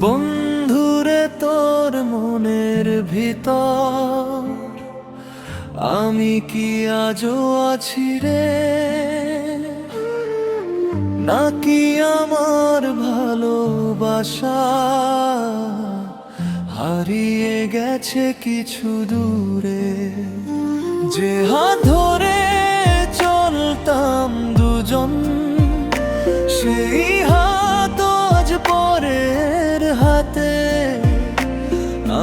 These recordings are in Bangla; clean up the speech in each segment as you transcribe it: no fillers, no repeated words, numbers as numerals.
বন্ধুরে তোর মনের ভিতর আমি কি আজও আছি রে, নাকি আমার ভালোবাসা হারিয়ে গেছে কিছু দূরে? যে হাত ধরে চলতাম দুজন, সেই হাত আজ পরের হাতে।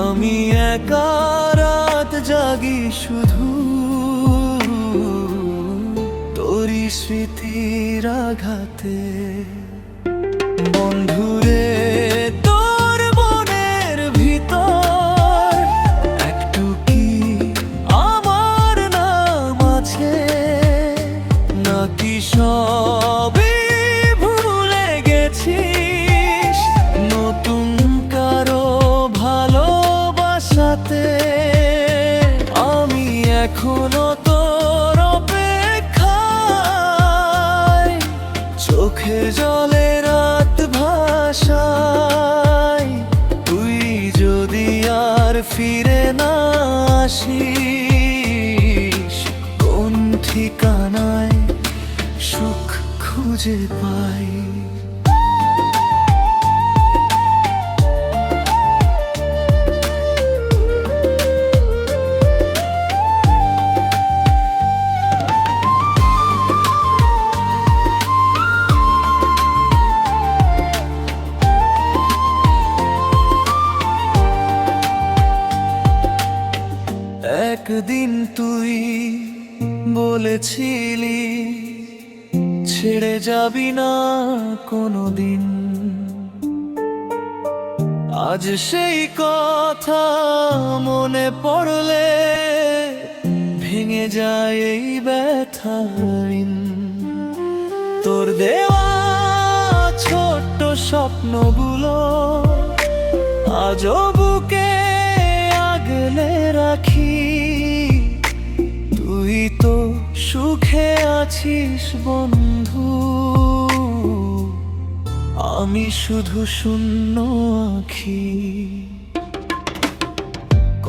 আমি একা রাত জাগি শুধু তোরই স্মৃতির আঘাতে। বন্ধুরে তোর মনের ভিতর একটু কি আমার নাম আছে, নাকি সবই ভুলে গেছিস নতুন কারো ভালোবাসাতে? আমি এখনো তোর অপেক্ষায়, চোখে জলে রাত ভাষায়। তুই যদি আর ফিরে না আসিস, কোন ঠিকানায় সুখ খুঁজে পাই? একদিন তুই বলেছিলি ছেড়ে যাবি না কোনোদিন। আজ সেই কথা মনে পড়লে ভেঙে যায় এই ব্যথাহীন। তোর দেওয়া ছোট্ট স্বপ্নগুলো আজও বুকে আগলে রাখি। তুই তো সুখে আছিস বন্ধু, আমি শুধু শূন্য আঁখি।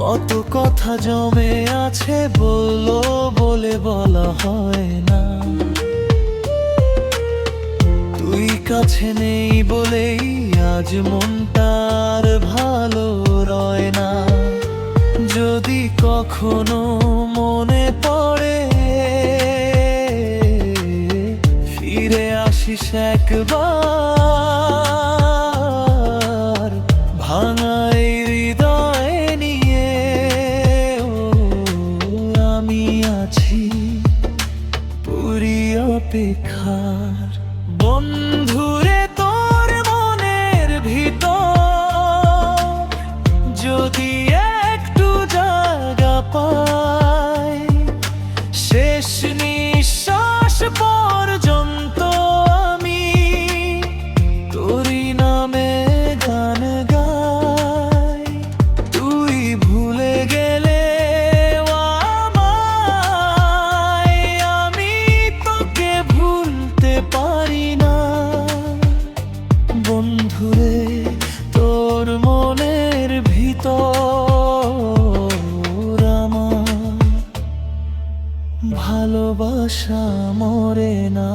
কত কথা জমে আছে বললো বলে বলা হয় না। তুই কাছে নেই বলেই আজ মনটার ভালো রয় না। যদি কখনো মনে পড়ে ফিরে আসিস একবার, ভাঙাই হৃদয় নিয়ে। আমি আছি পুরি অপেক্ষার। বন্ধুরে তোর মনের ভিতর যদি একটু জায়গা পাই, শেষ নিঃশ্বাস পর্যন্ত আমি তোরই নামে গান গাই। তুই ভুলে গেলে আমায়, আমি তোকে ভুলতে পারি না। বন্ধুরে তোর মনের ভিতর আমার ভালোবাসা মরে না।